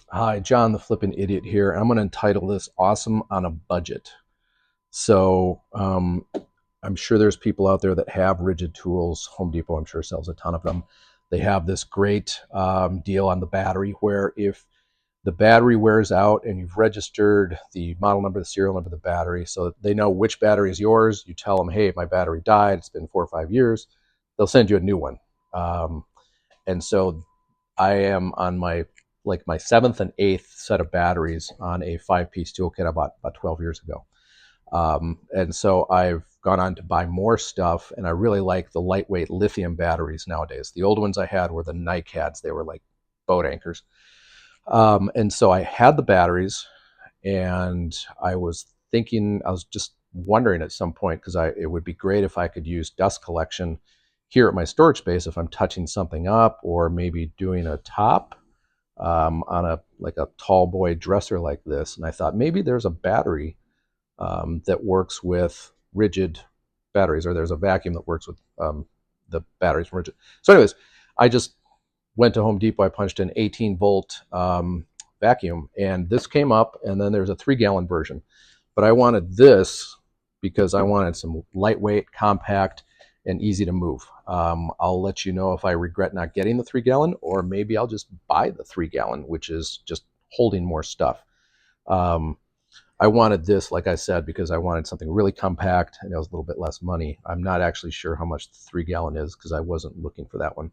Hi, John the Flippin' Idiot here. I'm going to entitle this Awesome on a Budget. So, I'm sure there's people out there that have Ridgid tools. Home Depot, I'm sure, sells a ton of them. They have this great deal on the battery where if the battery wears out and you've registered the model number, the serial number of the battery, so that they know which battery is yours, you tell them, hey, my battery died, it's been 4 or 5 years, they'll send you a new one. And so I am on my seventh and eighth set of batteries on a 5-piece toolkit I bought about 12 years ago. And so I've gone on to buy more stuff, and I really like the lightweight lithium batteries nowadays. The old ones I had were the NiCads. They were like boat anchors. And so I had the batteries, and I was just wondering at some point, because it would be great if I could use dust collection here at my storage space if I'm touching something up or maybe doing a top on a tall boy dresser like this. And I thought maybe there's a battery that works with Ridgid batteries, or there's a vacuum that works with the batteries from Ridgid. So anyways, I just went to Home Depot. I punched in 18-volt vacuum, and this came up, and then there's a 3-gallon version. But I wanted this because I wanted some lightweight, compact, and easy to move. I'll let you know if I regret not getting the 3-gallon, or maybe I'll just buy the 3-gallon, which is just holding more stuff. I wanted this, like I said, because I wanted something really compact and it was a little bit less money. I'm not actually sure how much the 3-gallon is because I wasn't looking for that one.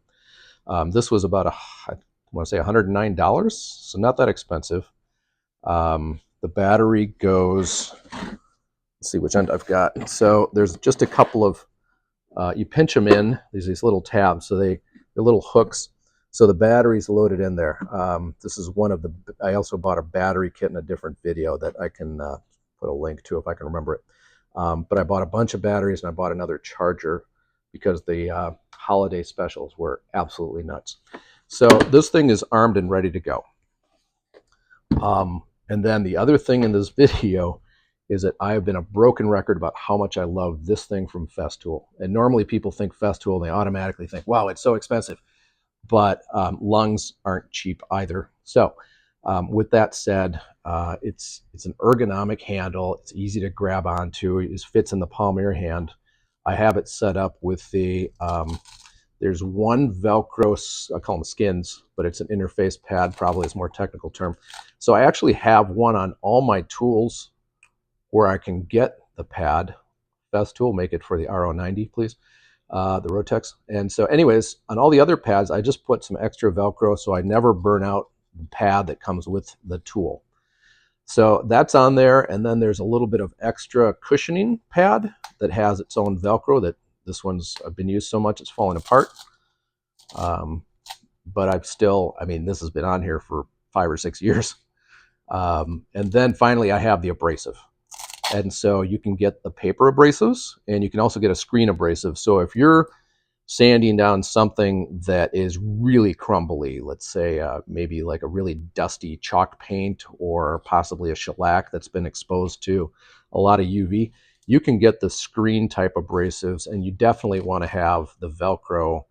This was about I want to say $109, so not that expensive. The battery goes, let's see which end I've got. So there's just a couple of, you pinch them in, these little tabs, so they're little hooks. So the battery's loaded in there. This is one of the, I also bought a battery kit in a different video that I can put a link to if I can remember it. But I bought a bunch of batteries and I bought another charger because the holiday specials were absolutely nuts. So this thing is armed and ready to go. And then the other thing in this video is that I have been a broken record about how much I love this thing from Festool. And normally people think Festool and they automatically think, wow, it's so expensive. But lungs aren't cheap either. So with that said, it's an ergonomic handle. It's easy to grab onto. It just fits in the palm of your hand. I have it set up with the, there's one Velcro, I call them skins, but it's an interface pad, probably is a more technical term. So I actually have one on all my tools where I can get the pad. Festool, make it for the RO90, please. The Rotex. And so anyways, on all the other pads, I just put some extra Velcro so I never burn out the pad that comes with the tool. So that's on there. And then there's a little bit of extra cushioning pad that has its own Velcro. That this one's been used so much it's falling apart. But I've still, I mean, this has been on here for 5 or 6 years. And then finally I have the abrasive. And so you can get the paper abrasives, and you can also get a screen abrasive. So if you're sanding down something that is really crumbly, let's say maybe like a really dusty chalk paint or possibly a shellac that's been exposed to a lot of UV, you can get the screen type abrasives, and you definitely want to have the Velcro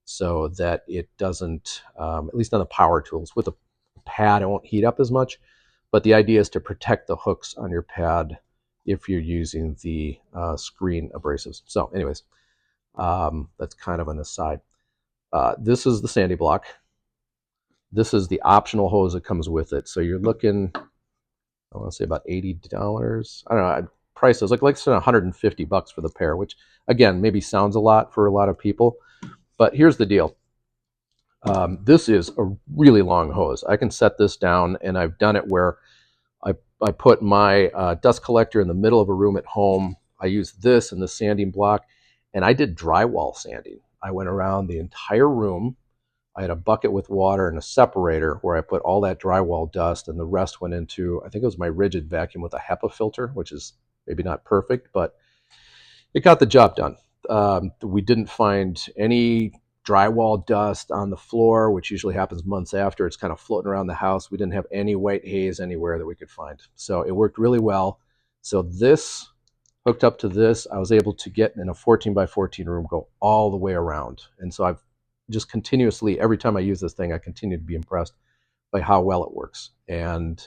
so that it doesn't, at least on the power tools, with a pad it won't heat up as much. But the idea is to protect the hooks on your pad if you're using the screen abrasives. So anyways, that's kind of an aside. This is the sandy block. This is the optional hose that comes with it. So you're looking, I want to say about $80. I don't know, prices like $150 for the pair, which again, maybe sounds a lot for a lot of people, but here's the deal. This is a really long hose. I can set this down, and I've done it where I put my dust collector in the middle of a room at home. I used this and the sanding block, and I did drywall sanding. I went around the entire room. I had a bucket with water and a separator where I put all that drywall dust, and the rest went into, I think it was my Ridgid vacuum with a HEPA filter, which is maybe not perfect, but it got the job done. We didn't find any drywall dust on the floor, which usually happens months after. It's kind of floating around the house. We didn't have any white haze anywhere that we could find. So it worked really well. So this, hooked up to this, I was able to get in a 14 by 14 room, go all the way around. And so I've just continuously, every time I use this thing, I continue to be impressed by how well it works. And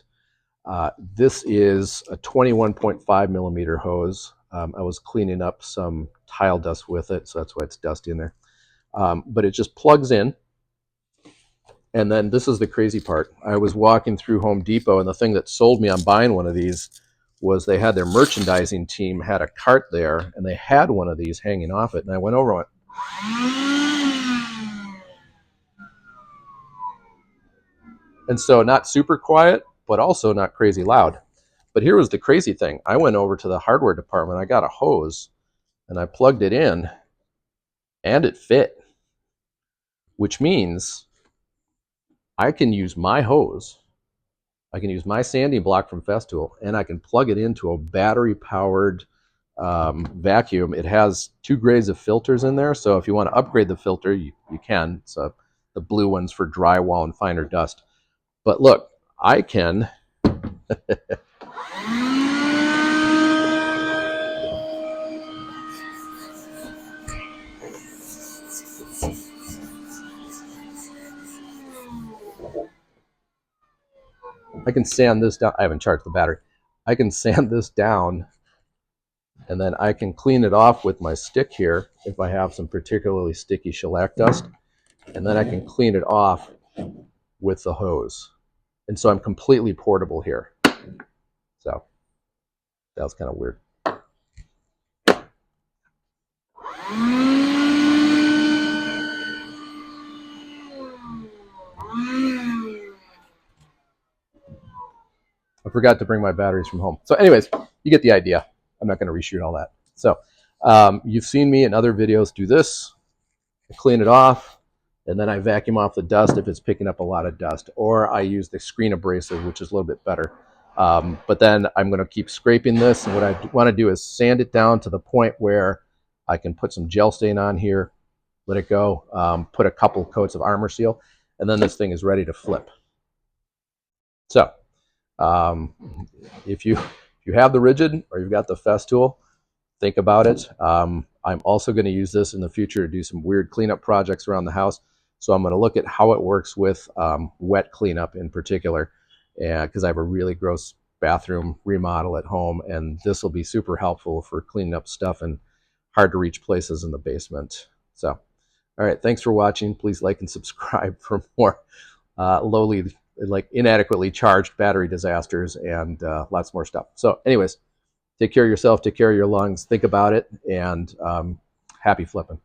this is a 21.5 millimeter hose. I was cleaning up some tile dust with it, so that's why it's dusty in there. But it just plugs in. And then this is the crazy part. I was walking through Home Depot, and the thing that sold me on buying one of these was they had their merchandising team had a cart there, and they had one of these hanging off it. And I went over and went, and so not super quiet, but also not crazy loud. But here was the crazy thing. I went over to the hardware department. I got a hose, and I plugged it in, and it fit, which means I can use my hose. I can use my sanding block from Festool, and I can plug it into a battery-powered vacuum. It has 2 grades of filters in there, so if you want to upgrade the filter, you can. So the blue one's for drywall and finer dust. But look, I can sand this down. I haven't charged the battery. I can sand this down, and then I can clean it off with my stick here if I have some particularly sticky shellac dust, and then I can clean it off with the hose. And so I'm completely portable here. So that was kind of weird. I forgot to bring my batteries from home. So anyways, you get the idea. I'm not going to reshoot all that. So you've seen me in other videos do this. I clean it off, and then I vacuum off the dust if it's picking up a lot of dust. Or I use the screen abrasive, which is a little bit better. But then I'm going to keep scraping this. And what I want to do is sand it down to the point where I can put some gel stain on here, let it go, put a couple coats of Armor Seal, and then this thing is ready to flip. So if you have the Ridgid or you've got the Festool, think about it. I'm also going to use this in the future to do some weird cleanup projects around the house. So I'm going to look at how it works with wet cleanup in particular, because I have a really gross bathroom remodel at home, and this will be super helpful for cleaning up stuff in hard to reach places in the basement. So, all right, thanks for watching. Please like and subscribe for more inadequately charged battery disasters and lots more stuff. So anyways, take care of yourself, take care of your lungs, think about it, and happy flipping.